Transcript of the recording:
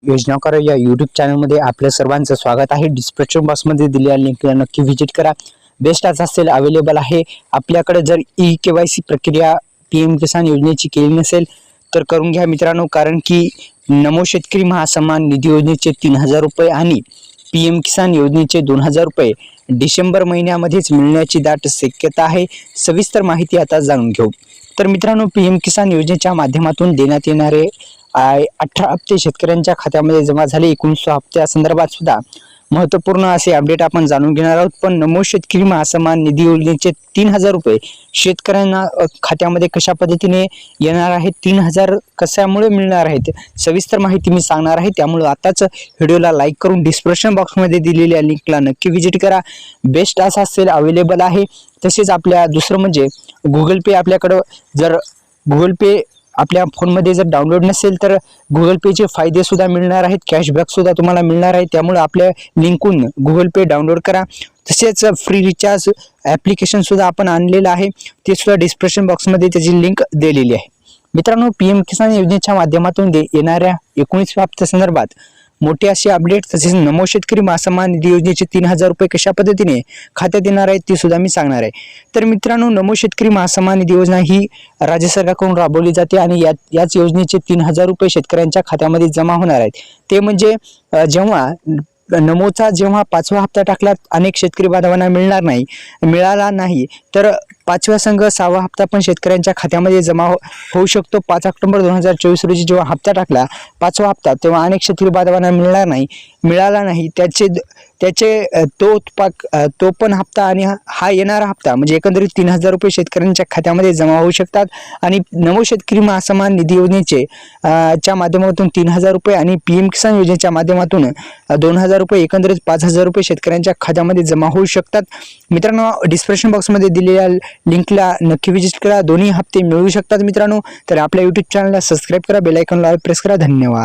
योजनाकार या यूट्यूब चॅनलमध्ये आपल्या सर्वांचं स्वागत आहे। डिस्क्रिप्शन बॉक्समध्ये दिलेल्या लिंकला नक्की व्हिजिट करा। बेस्ट आज असेल अवेलेबल आहे। आपल्याकडे जर ई-केवायसी प्रक्रिया पीएम किसान योजनेची केली नसेल तर करून घ्या मित्रांनो, कारण की नमो शेतकरी महासन्मान निधी योजनेचे 3000 रुपये आणि पीएम किसान योजनेचे 2000 रुपये डिसेंबर महिन्यामध्येच मिळण्याची दाट शक्यता आहे। सविस्तर माहिती आता जाणून घेऊ। तर मित्रांनो, पीएम किसान योजनेच्या माध्यमातून देण्यात येणारे 18 हप्ते शेतकऱ्यांच्या खात्यामध्ये जमा झाले। 19 हप्त्या संदर्भात सुद्धा महत्त्वपूर्ण असे अपडेट आपण जाणून घेणार आहोत। पण नमो शेतकरी महासन्मान निधी योजनेचे 3000 रुपये शेतकऱ्यांना खात्यामध्ये कशा पद्धतीने येणार आहेत, 3000 कशामुळे मिळणार आहेत, सविस्तर माहिती मी सांगणार आहे। त्यामुळे आताच व्हिडिओला लाईक करून डिस्क्रिप्शन बॉक्समध्ये दिलेल्या लिंकला नक्की व्हिजिट करा। बेस्ट असा सेल अवेलेबल आहे। तसेच आपल्या दुसरं म्हणजे गुगल पे, आपल्याकडे जर गुगल पे आपल्या फोनमध्ये जर डाउनलोड नसेल तर गुगल पेचे फायदे सुद्धा मिळणार आहेत, कॅशबॅक सुद्धा तुम्हाला मिळणार आहे। त्यामुळे आपल्या लिंकहून गुगल पे डाउनलोड करा। तसेच फ्री रिचार्ज ॲप्लिकेशन सुद्धा आपण आणलेलं आहे, ते सुद्धा डिस्क्रिप्शन बॉक्समध्ये त्याची लिंक दिलेली आहे। मित्रांनो, पीएम किसान योजनेच्या माध्यमातून येणाऱ्या 19 हप्त्या संदर्भात मोठे असे अपडेट, तसेच नमो शेतकरी महासन्मान निधी योजनेचे 3000 रुपये कशा पद्धतीने खात्यात येणार आहेत ते सुद्धा मी सांगणार आहे। तर मित्रांनो, नमो शेतकरी महासन्मान निधी योजना ही राज्य सरकारकडून राबवली जाते आणि याच योजनेचे 3000 रुपये शेतकऱ्यांच्या खात्यामध्ये जमा होणार आहेत। ते म्हणजे जेव्हा नमोचा 5वा हप्ता टाकला, अनेक शेतकरी बांधवांना मिळाला नाही तर 5व्या संघ 6वा हप्ता पण शेतकऱ्यांच्या खात्यामध्ये जमा होऊ शकतो। 5 ऑक्टोबर 2024 रोजी जेव्हा हप्ता टाकला 5वा हप्ता, तेव्हा अनेक शेतकरी बांधवांना मिळाला नाही त्याचे तो पण हप्ता आणि हा येणारा हप्ता म्हणजे एकंदरीत 3000 रुपये शेतकऱ्यांच्या खात्यामध्ये जमा होऊ शकतात। आणि नमो शेतकरी महासन्मान निधी योजनेचे च्या माध्यमातून 3000 रुपये आणि पीएम किसान योजनेच्या माध्यमातून 2000 रुपये, एकंदरीत 5000 रुपये शेतकऱ्यांच्या खात्यामध्ये जमा होऊ शकतात। मित्रांनो, डिस्क्रिप्शन बॉक्समध्ये दिलेल्या लिंकला नक्की व्हिजिट करा, दोन्ही हप्ते मिळू शकतात मित्रांनो। तर आपल्या यूट्यूब चॅनलला सबस्क्राईब करा, बेल आयकॉनला प्रेस करा। धन्यवाद।